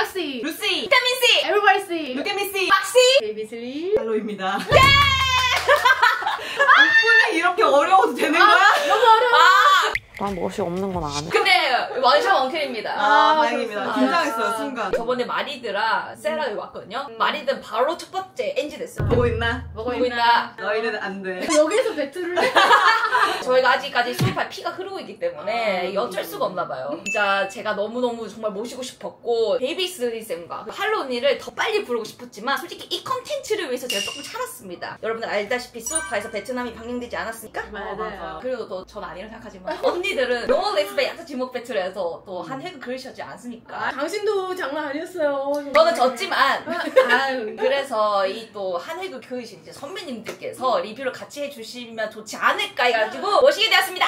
락시, 루시, 비타민 C, 에브리바디 C, 루케미 씨, 박씨, 베이비슬리. 할로입니다. 오프닝 이렇게 어려워도 되는 거야? 너무 어려워. 난 멋이 없는 건 아네. 근데 원샷 원킬입니다. 다행입니다. 긴장했어요, 순간. 저번에 마리드랑 세라를 왔거든요. 마리드는 바로 첫 번째 NG 됐어요. 보고 있나? 보고 있나? 너희는 안 돼. 여기서 배틀을 해? 저희가 아직까지 수업할 피가 흐르고 있기 때문에 어쩔 수가 없나 봐요. 진짜 제가 너무너무 정말 모시고 싶었고 베이비슬리 쌤과 할로 언니를 더 빨리 부르고 싶었지만 솔직히 이 컨텐츠를 위해서 제가 조금 참았습니다. 여러분들 알다시피 수업파에서 베트남이 방영되지 않았습니까? 맞아요. 그리고 또 전 아니라고 생각하지만 언니들은 노 렉스베 약자 지목 배틀에서 또 한 획을 그리셨지 않습니까? 당신도 장난 아니었어요. 저는 졌지만 그래서 이 또 한 획을 그으신 이제 선배님들께서 리뷰를 같이 해주시면 좋지 않을까 해가지고 모시게 되었습니다.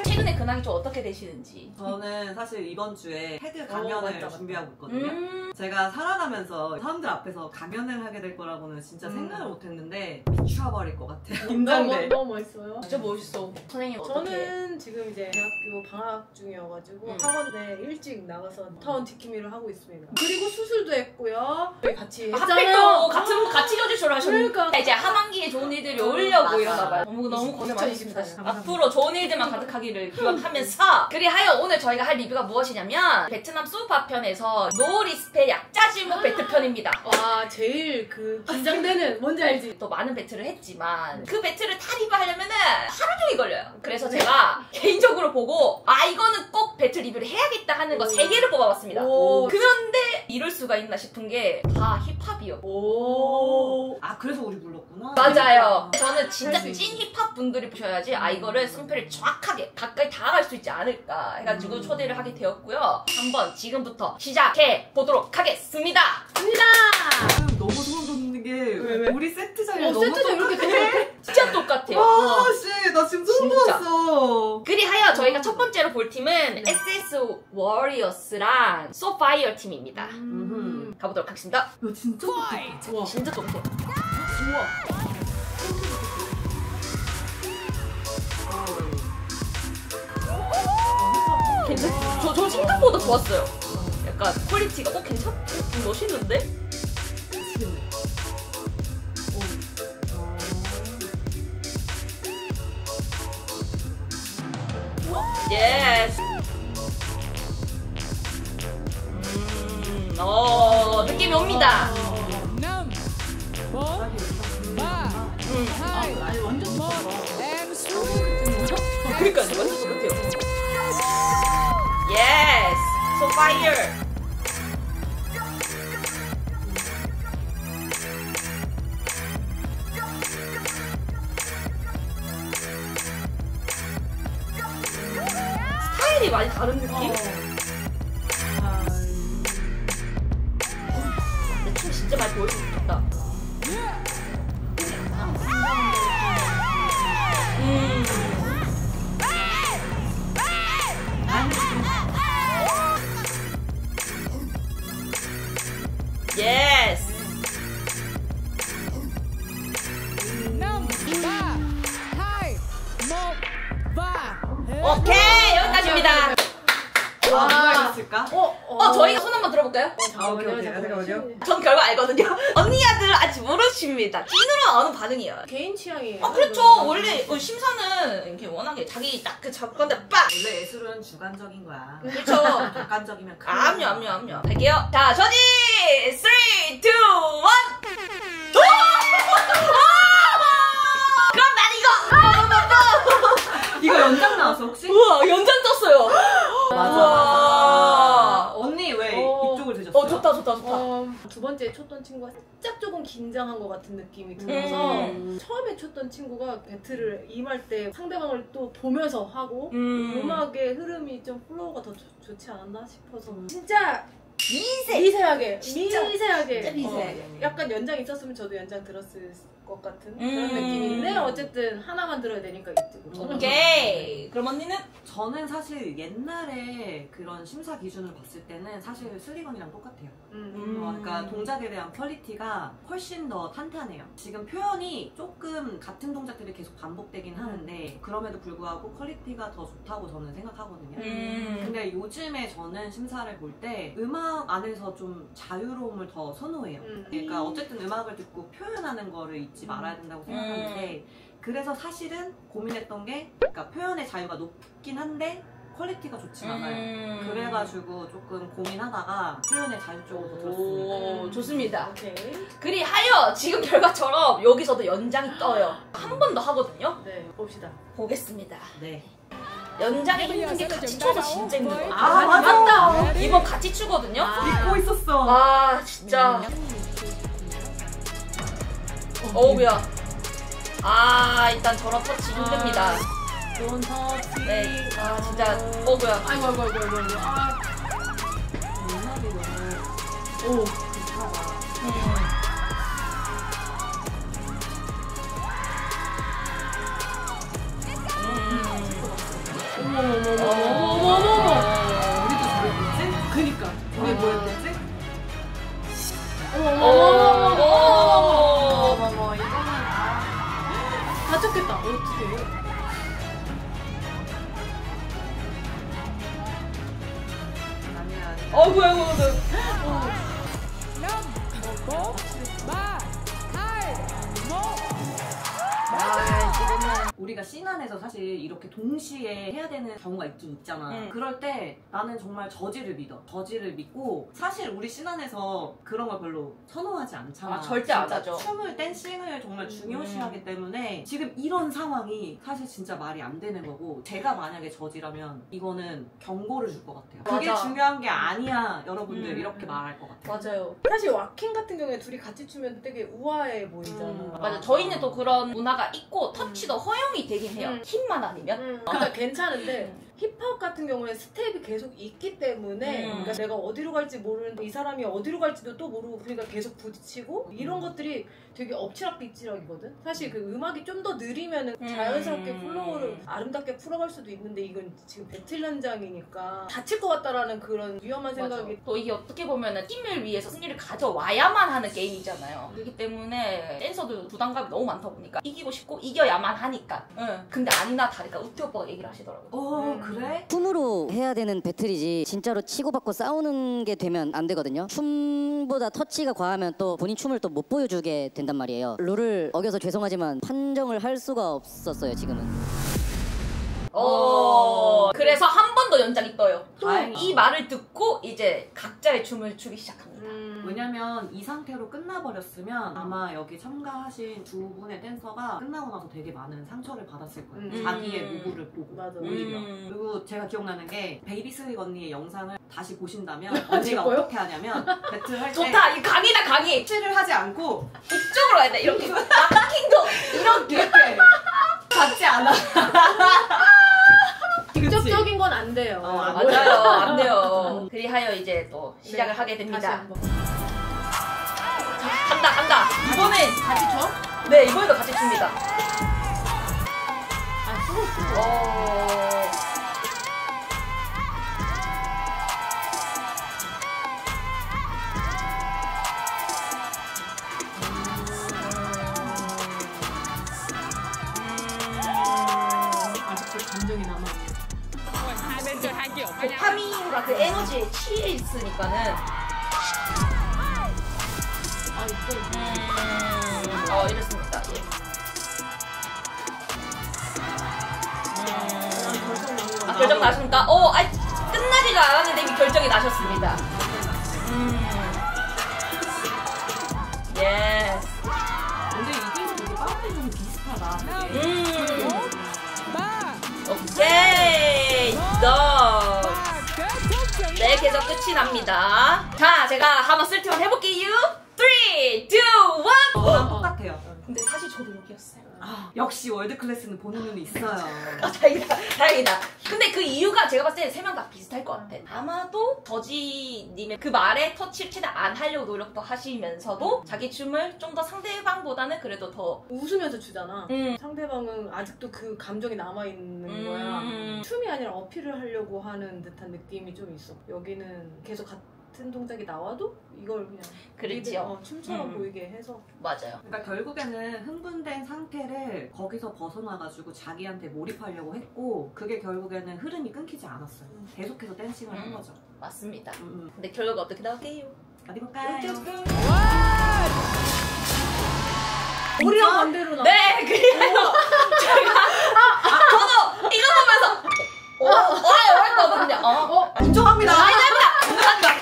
최근에 근황이 좀 어떻게 되시는지. 저는 사실 이번 주에 헤드 강연을 맞다. 준비하고 있거든요. 제가 살아가면서 사람들 앞에서 강연을 하게 될 거라고는 진짜 생각을 못했는데 미쳐버릴 것 같아요. 긴장돼. 너무 멋있어요. 진짜 멋있어. 선생님 어떻게? 저는 지금 이제 대학교 방학 중이어가지고 학원에 일찍 나가서 타원 지킴이를 하고 있습니다. 그리고 수술도 했고요. 저희 같이 핫팩도 같이 겨주쇼를 하셨는데 그러니까. 이제 하반기에 좋은 일들이 오려고 맞아. 이러나 봐요. 너무 고생 많으십니다. 2024. 앞으로 좋은 일들만 가득하기를 기원하면서 그리하여 오늘 저희가 할 리뷰가 무엇이냐면 베트남 수우파 편에서 노 리스페 약자질목 배틀편입니다. 와 제일 그 긴장되는 뭔지 알지? 또 많은 배틀을 했지만 그 배틀을 다 리뷰하려면은 하루 종일 걸려요. 그래서 제가 개인적으로 보고 이거는 꼭 배틀 리뷰를 해야겠다 하는 거 3개를 뽑아봤습니다. 오. 그런데 이럴 수가 있나 싶은 게 다 힙합이요. 오. 그래서 우리 불렀구나. 맞아요. 저는 진짜 할수 찐 힙합 분들이 보셔야지 이거를 승패를 정확하게 가까이 다가갈 수 있지 않을까 해가지고 초대를 하게 되었고요. 한번 지금부터 시작해 보도록 하겠습니다. 지금 너무 소름 돋는 게 왜? 우리 세트장이 너무 세트장 이렇게 똑같아. 진짜 똑같아요. 씨, 나 지금 소름 진짜. 돋았어. 그리하여 저희가 첫 번째로 볼 팀은 SS 워리어스랑 소파이어 팀입니다. 가보도록 하겠습니다. 야, 진짜 똑같아. 와. 진짜 똑같아요. 괜찮? 저 생각보다 좋았어요. 약간 퀄리티가 멋있는데? 예스. 느낌이 옵니다. 아니 완전 그러니까요, 완전 똑같아요. 예스. So fire. 스타일이 많이 다른 느낌? 근데 춤 진짜 많이 보여주고 싶다. 예스. 오케이, 여기까지입니다. 누가 있을까? 저희가 손 한번 들어볼까요? 오케이. 잠깐만요. 전 결과 알거든요. 언니야들 아직 모르십니다. 찐으로 나오는 반응이에요. 개인 취향이에요. 그렇죠. 원래 심사는 이렇게 워낙에 자기 딱 그 작건데 빡! 원래 예술은 주관적인 거야. 그렇죠. 객관적이면 암요. 갈게요. 자, 저지! 3, 2, 1! 그럼 난 이거! 이거 연장 나왔어 혹시? 우와, 연장 떴어요. 맞아. 언니 왜 이쪽을 드셨어요? 좋다. 두 번째 쳤던 친구가 살짝 조금 긴장한 것 같은 느낌이 들어서 처음에 쳤던 친구가 배틀을 임할 때 상대방을 또 보면서 하고 음악의 흐름이 좀 플로우가 더 좋지 않았나 싶어서 진짜 미세하게 진짜 미세하게 미세. 약간 연장 있었으면 저도 연장 들었을 것 같은 그런 느낌인데 어쨌든 하나만 들어야 되니까 이쪽으로. 오케이. 그럼 언니는? 저는 사실 옛날에 그런 심사 기준을 봤을 때는 사실 슬리건이랑 똑같아요. 그러니까 동작에 대한 퀄리티가 훨씬 더 탄탄해요. 지금 표현이 조금 같은 동작들이 계속 반복되긴 하는데 그럼에도 불구하고 퀄리티가 더 좋다고 저는 생각하거든요. 근데 요즘에 저는 심사를 볼 때 음악 안에서 좀 자유로움을 더 선호해요. 그러니까 어쨌든 음악을 듣고 표현하는 거를 잊지 말아야 된다고 생각하는데 그래서 사실은 고민했던 게 그러니까 표현의 자유가 높긴 한데 퀄리티가 좋진 않아요. 그래가지고 조금 고민하다가 표현의 자유 쪽으로 들었습니다. 오, 좋습니다. 오케이. 그리하여 지금 결과처럼 여기서도 연장이 떠요. 한 번 더 하거든요. 네, 봅시다. 보겠습니다. 네. 연장이 힘든 게 같이 추어서 진짜 힘든 거. 아, 맞다. 이번 같이 추거든요. 믿고 있었어. 아 진짜. 어우야. 아 일단 저런 터치 힘듭니다. 좋은 터치. 네. 아 진짜 어우야. 아이고. 아. 음악이 너무 오 좋다. 어머머머머머머머. 우리도 저랬겠지? 그니까 우리 뭐였겠지? 어머머머머머머머머. 이거는 다쳤겠다. 어떡해. 아니야. 어이구. 우리가 씬 안에서 사실 이렇게 동시에 해야 되는 경우가 있긴 있잖아. 그럴 때 나는 정말 저지를 믿어. 저지를 믿고 사실 우리 씬 안에서 그런 걸 별로 선호하지 않잖아. 아, 절대 안 하죠. 춤을 댄싱을 정말 중요시하기 때문에 지금 이런 상황이 사실 진짜 말이 안 되는 거고 제가 만약에 저지라면 이거는 경고를 줄 것 같아요. 그게 맞아. 중요한 게 아니야 여러분들 이렇게 말할 것 같아요. 맞아요. 사실 왁킹 같은 경우에 둘이 같이 추면 되게 우아해 보이잖아. 맞아. 저희는 또 그런 문화가 있고 터치도 허용이 되긴 해요. 힘만 아니면. 그러니까 괜찮은데 힙합 같은 경우에 스텝이 계속 있기 때문에 그러니까 내가 어디로 갈지 모르는 이 사람이 어디로 갈지도 또 모르고 그러니까 계속 부딪히고 이런 것들이 되게 엎치락뒤치락이거든. 사실 그 음악이 좀 더 느리면은 자연스럽게 플로우를 아름답게 풀어갈 수도 있는데 이건 지금 배틀 현장이니까 다칠 것 같다라는 그런 위험한 생각이. 맞아. 또 이게 어떻게 보면은 팀을 위해서 승리를 가져와야만 하는 게임이잖아요. 그렇기 때문에 댄서도 부담감이 너무 많다 보니까 이기고 싶고 이겨야만 하니까. 근데 아니나 다를까 우태 오빠가 얘기를 하시더라고요. 그래? 춤으로 해야 되는 배틀이지 진짜로 치고받고 싸우는 게 되면 안 되거든요. 춤보다 터치가 과하면 또 본인 춤을 또 못 보여주게 된단 말이에요. 룰을 어겨서 죄송하지만 판정을 할 수가 없었어요 지금은. 그래서 한 번 더 연장이 떠요. 다행이다. 이 말을 듣고 이제 각자의 춤을 추기 시작합니다. 왜냐면 이 상태로 끝나버렸으면 아마 여기 참가하신 두 분의 댄서가 끝나고 나서 되게 많은 상처를 받았을 거예요. 자기의 무구를 보고 맞아. 오히려. 그리고 제가 기억나는 게 베이비슬릭 언니의 영상을 다시 보신다면 언니가 어떻게 하냐면 배틀할 때 좋다. 이 강의다 강의. 터치를 하지 않고 이쪽으로 해야 돼. 이렇게 락킹도 이렇게. 받지 않아. 직접적인 건 안 돼요. 맞아요. 안 돼요. 그리하여 이제 또 시작을 네, 하게 다시 됩니다. 한번. 간다. 이번엔 같이 춰? 네 이번에도 같이 춥니다. 아직도 감정이 남아있네. 도파민과 그 에너지에 취해 있으니까는 이랬습니다. 결정 나십니까? 끝나지도 않았는데 이미 결정이 나셨습니다. 예스. 근데 이게 되게 빠르게 비슷하다. 오케이. 네, 계속 끝이 납니다. 자, 제가 한번 쓸티만 해볼게요. 3, 2, 1. 저랑 똑같아요. 근데 사실 저도 여기였어요. 역시 월드 클래스는 보는 눈이 있어요. 다행이다. 다행이다. 근데 그 이유가 제가 봤을 때 세 명 다 비슷할 것 같아. 아마도 저지님의 그 말에 터치를 최대한 안 하려고 노력도 하시면서도 자기 춤을 좀 더 상대방보다는 그래도 더 웃으면서 추잖아. 상대방은 아직도 그 감정이 남아있는 거야. 춤이 아니라 어필을 하려고 하는 듯한 느낌이 좀 있어. 여기는 계속 같은 동작이 나와도 이걸 그냥 그렇지요. 춤처럼 보이게 해서. 맞아요. 그러니까 결국에는 흥분된 상태를 거기서 벗어나가지고 자기한테 몰입하려고 했고 그게 결국에는 흐름이 끊기지 않았어요. 계속해서 댄싱을 한 거죠. 맞습니다. 근데 결과가 어떻게 나올게요? 어디 볼까요? 우리랑 반대로 나. 네, 그래서 저도 이거 보면서 했거든요. 인정합니다. 인정합니다.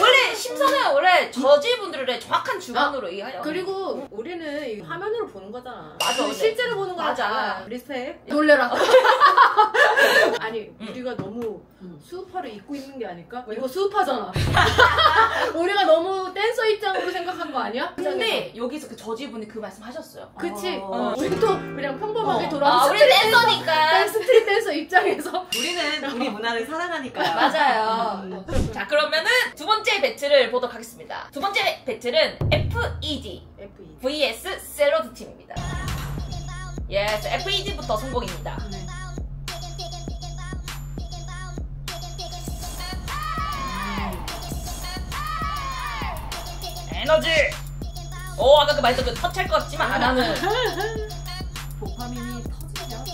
원래 심사는 원래 저지분들의 정확한 주관으로 이해하려. 그리고 우리는 이 화면으로 보는 거잖아. 맞아, 근데 실제로 보는 거랑 맞아. 달라. 리스펙. 놀래라. 아니 우리가 너무 수우파를 입고 있는 게 아닐까? 이거 수우파잖아. 우리가 너무 댄서 입장으로 생각한 거 아니야? 근데 여기서 그 저지분이 그 말씀 하셨어요. 그치? 우리도 그냥 평범하게 아, 돌아와서 우리 댄서니까. 스트릿 댄서 입장에서 우리는 우리 문화를 사랑하니까. 맞아요. 자, 그러면은 두 번째 배틀을 보도록 하겠습니다. 두 번째 배틀은 FED vs 샐러드 팀입니다. 예스, FED부터 성공입니다. 에너지! 오, 아까 그 말했던 그 터치할 것 같지만 안 하는. 도파민이 터지죠.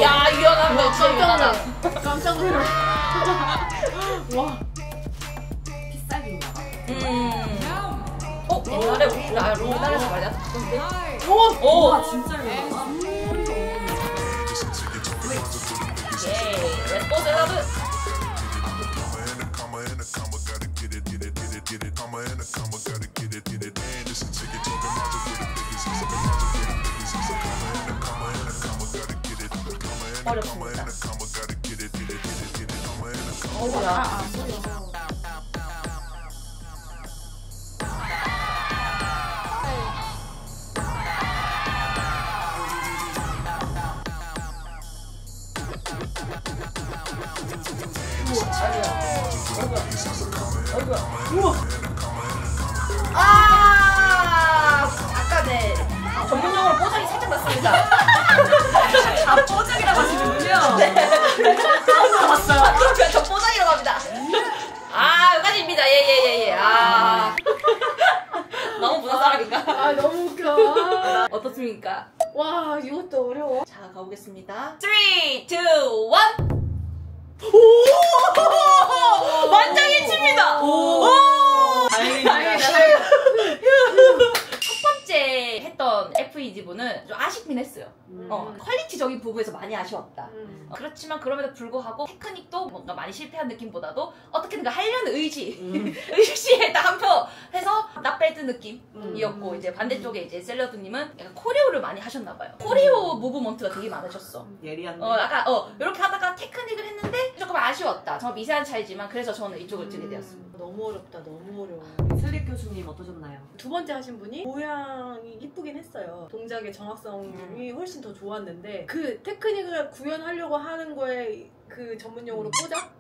야, 유연한 거 진짜 유연하다. 깜짝 놀라. 와. 피싸기인가 봐. 옛날에 우리나라에서 많이 했었던데. 오! 와, 진짜 유연하다. 예, 렛츠고 샐러드. 어렵습니다. 어우야. 아까 네 전문용어로 뽀짝이 살짝 났습니다. 아, 뽀짝이라고 하시는군요. 네. 봤어요. 그렇죠. 저 뽀짝이라고 합니다. 여기까지입니다. 예. 너무 문화 사람인가? 너무 웃겨. 어떻습니까? 와, 이것도 어려워. 자, 가보겠습니다. 3, 2, 1. 오! 만장일치입니다. 오! 다행이다. 첫 번째 했던 FED분은 좀 아쉽긴 했어요. 퀄리티적인 부분에서 많이 아쉬웠다. 그렇지만 그럼에도 불구하고 테크닉도 뭔가 많이 실패한 느낌보다도 어떻게든가 하려는 의지에 딱 한 표 해서 나빼드 느낌이었고 이제 반대쪽에 이제 샐러드님은 약간 코리오를 많이 하셨나봐요. 코리오 무브먼트가 되게 많으셨어. 예리한데. 약간 이렇게 하다가 테크닉을 했는데 조금 아쉬웠다. 정말 미세한 차이지만 그래서 저는 이쪽을 뜨게 되었습니다. 너무 어렵다. 너무 어려워. 슬립 교수님 어떠셨나요? 두 번째 하신 분이 모양이 이쁘긴 했어요. 동작의 정확성이 훨씬 더 좋았는데 그 테크닉을 구현하려고 하는 거에 그 전문용어로 뽀짝?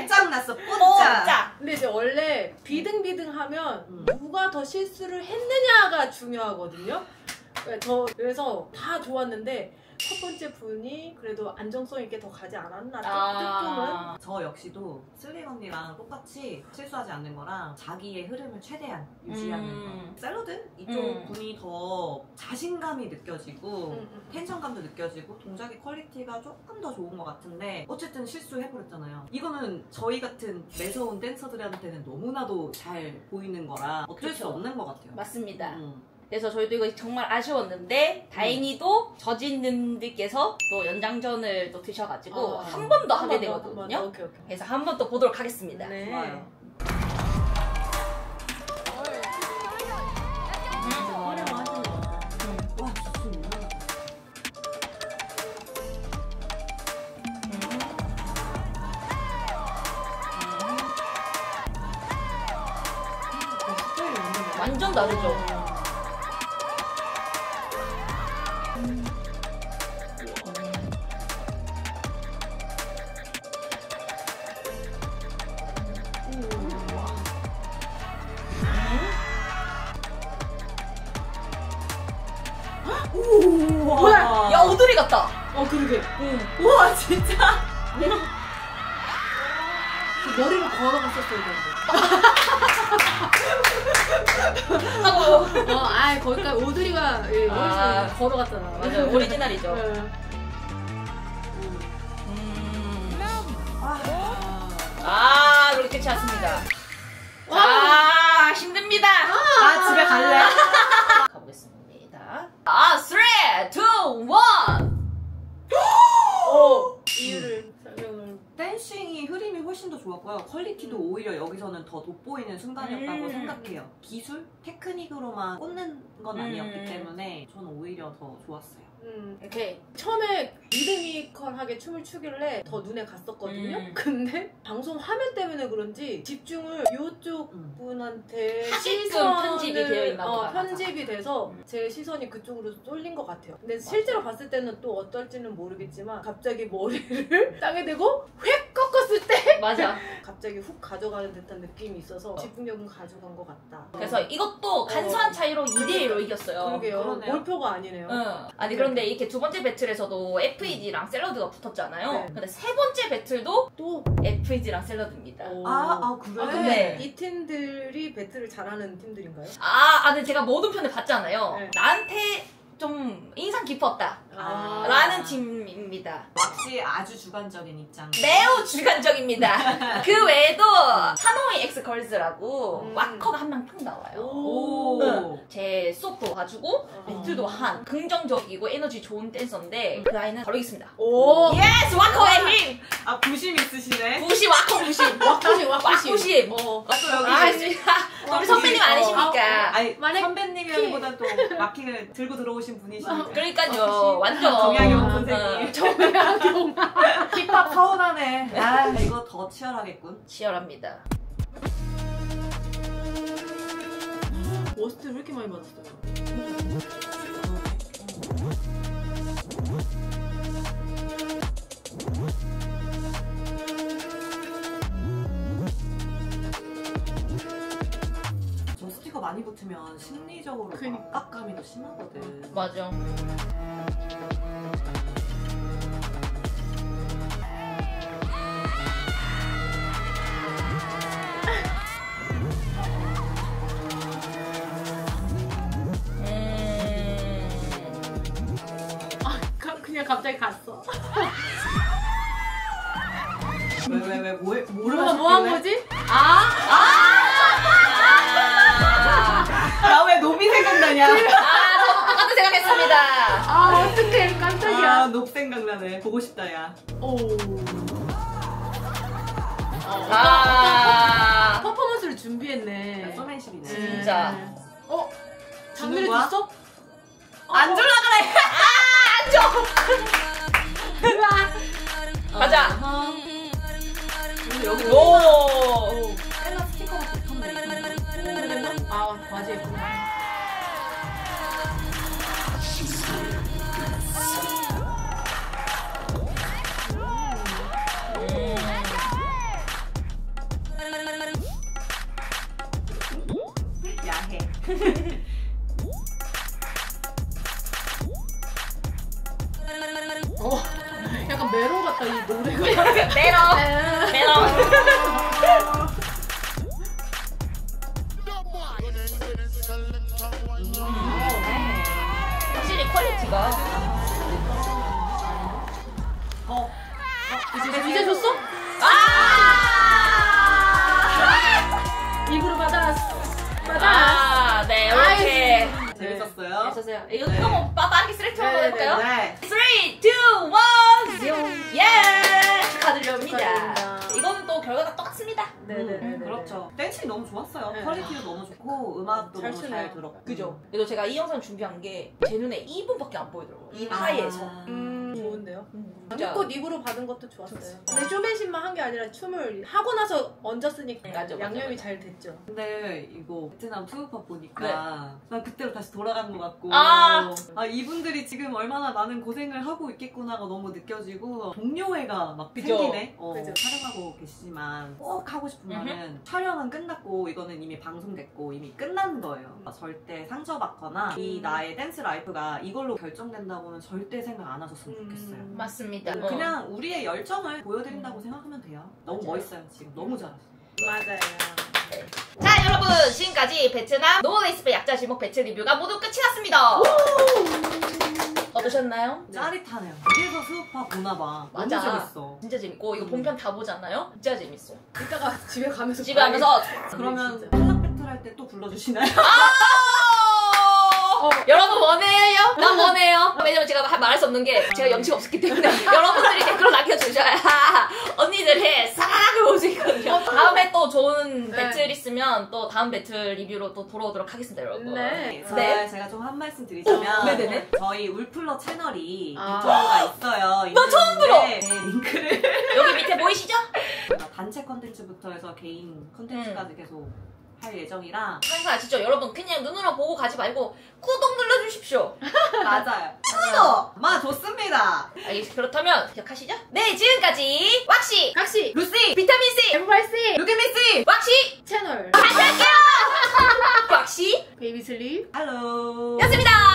짱났어, 뽀짝. 근데 이제 원래 비등비등하면 누가 더 실수를 했느냐가 중요하거든요. 그래서 다 좋았는데 첫 번째 분이 그래도 안정성 있게 더 가지 않았나 조금은. 저 역시도 슬릭 언니랑 똑같이 실수하지 않는 거랑 자기의 흐름을 최대한 유지하는 거. 샐러드 이쪽 분이 더 자신감이 느껴지고 텐션감도 느껴지고 동작의 퀄리티가 조금 더 좋은 것 같은데 어쨌든 실수해버렸잖아요. 이거는 저희 같은 매서운 댄서들한테는 너무나도 잘 보이는 거라 어쩔 수 없는 것 같아요. 맞습니다. 그래서 저희도 이거 정말 아쉬웠는데 다행히도 저진님들께서 또 연장전을 또 드셔가지고 한 번 더 하게 되거든요. 오케이. 그래서 한 번 또 보도록 하겠습니다. 네. 좋아요. 어려워하시는 것 같아요. 와, 진짜 완전 다르죠. 뭐야? 야, 오드리 같다. 그러게. 우와 진짜. 머리를 걸어갔었어야 되는데. 하고. 거기까지 오드리가 머리를 걸어갔잖아. 맞아요. 오리지널이죠. 노래 끝이 났습니다. 힘듭니다. 나 집에 갈래. 가보겠습니다. 3, 2, 1. 이유를 설명을. 댄싱이 흐름이 훨씬 더 좋았고요. 퀄리티도 오히려 여기서는 더 돋보이는 순간이었다고 생각해요. 기술, 테크닉으로만 꽂는 건 아니었기 때문에 저는 오히려 더 좋았어요. 이렇게 처음에 리드미컬하게 춤을 추길래 더 눈에 갔었거든요. 근데 방송 화면 때문에 그런지 집중을 이쪽 분한테 하게끔 편집이 되어 있나 보다. 편집이 돼서 제 시선이 그쪽으로 쏠린 것 같아요. 근데 실제로 봤을 때는 또 어떨지는 모르겠지만 갑자기 머리를 땅에 대고 휙 꺾었을 때 맞아. 갑자기 훅 가져가는 듯한 느낌이 있어서 집중력은 가져간 것 같다. 그래서 이것도 간소한 차이로 2대1로 이겼어요. 그러게요. 그러네요. 몰표가 아니네요. 아니 그런데 이렇게 두 번째 배틀에서도 FEG랑 샐러드가 붙었잖아요. 네. 근데 세 번째 배틀도 또 FEG랑 샐러드입니다. 그래? 근데 이 팀들이 배틀을 잘하는 팀들인가요? 근데 제가 모든 편을 봤잖아요. 네. 나한테 좀 인상 깊었다. 라는 팀입니다. 역시 아주 주관적인 입장. 매우 주관적입니다. 그 외에도 하노이 엑스걸즈라고 와커가 한 명 딱 나와요. 오. 제 수업도 봐주고 배틀도 한 긍정적이고 에너지 좋은 댄서인데 그 아이는 바로 있습니다. 오! 예스! 와커의 힘! 부심 있으시네. 부시 와커 부시! 와쿠시. 와쿠시! 또 우리 선배님 아니십니까? 아니 만약 선배님이라기보다 또 마킹을 들고 들어오신 분이시니까. 그러니까요. 완전 정약용 선생님. 정약용. 힙합 서운하네. 이거 더 치열하겠군. 치열합니다. 워스트 왜 이렇게 많이 받았어요? 저 스티커 많이 붙으면 심리적으로 그러니까. 압박감이 더 심하거든. 맞아. 그냥 갑자기 갔어. 왜 뭐가 뭐 한 거지? 나 왜 노비 생각나냐? 저도 똑같은 생각했습니다. 어떡해. 깜짝이야. 녹 생각나네. 보고 싶다 야. 오. 퍼포먼스를 준비했네. 소맨십이네. 진짜. 장르를 거야? 줬어? 안 줄라 그래. 가자. 여기 오. 셀라 스티커가 붙었네. 맞아요. 야해. 약간 메론 같다 이 노래가. 메롱. 확실히 퀄리티가. 이제 줬어? 입으로 받아. 네, 이렇게. 재밌었어요. 있었어요. 이거 한번 빠르게 스트레치 한번 해볼까요? 네. 3, 2, 1, 예! 축하드립니다. 축하드립니다. 이거는 또 결과가 똑같습니다. 네네. 그렇죠. 댄싱이 너무 좋았어요. 네. 퀄리티도 너무 좋고 음악도 잘 너무 쓰네요. 잘 들었고. 그죠? 그래도 제가 이 영상 준비한 게 제 눈에 2분밖에 안 보이더라고요. 이 하이에서. 좋은데요. 진짜. 꽃 입으로 받은 것도 좋았어요. 근데 쇼맨십만 한 게 아니라 춤을 하고 나서 얹었으니까 맞아, 양념이 맞아. 잘 됐죠. 근데 이거 베트남 투우팝 보니까 난 그때로 다시 돌아간 것 같고 아. 이분들이 지금 얼마나 많은 고생을 하고 있겠구나가 너무 느껴지고 동료애가 막 그죠. 생기네. 그죠. 촬영하고 계시지만 꼭 하고 싶은 말은 촬영은 끝났고 이거는 이미 방송됐고 이미 끝난 거예요. 절대 상처받거나 이 나의 댄스 라이프가 이걸로 결정된다고는 절대 생각 안 하셨으면 좋겠어요. 맞습니다. 그냥 우리의 열정을 보여드린다고 생각하면 돼요. 너무 맞아요. 멋있어요. 지금 너무 잘하시죠. 맞아요. 자 여러분 지금까지 베트남 노레이스프 약자 지목 배틀 리뷰가 모두 끝이 났습니다. 어떠셨나요? 짜릿하네요. 그래서 수우파 보나봐. 너무 맞아. 재밌어. 진짜 재밌고 이거 본편 다 보잖아요? 진짜 재밌어. 이따가 집에 가면서 집에 가면서 그러면 진짜. 탈락 배틀 할 때 또 불러주시나요? 여러분 원해요? 난 원해요. 왜냐면 제가 말할 수 없는 게 제가 염치가 없었기 때문에 여러분들이 댓글로 남겨주셔야 언니들의 사랑을 볼 수 있거든요. 다음에 또 좋은 네. 배틀 있으면 또 다음 배틀 리뷰로 또 돌아오도록 하겠습니다 여러분. 네. 네. 제가 좀 한 말씀 드리자면 네네네. 저희 울플러 채널이 아. 유튜브가 있어요. 나 처음 들어! 네, 링크를 여기 밑에 보이시죠? 단체 컨텐츠부터 해서 개인 컨텐츠까지 계속 할 예정이라 항상 아시죠? 여러분 그냥 눈으로 보고 가지 말고 구독 눌러주십시오. 맞아요. 구독! 마 좋습니다. 그렇다면 기억하시죠? 네 지금까지 왁시 각시 루시! 비타민C 에브바이스 루키미씨! 왁시 채널 왁시 베이비 슬립 할로 였습니다.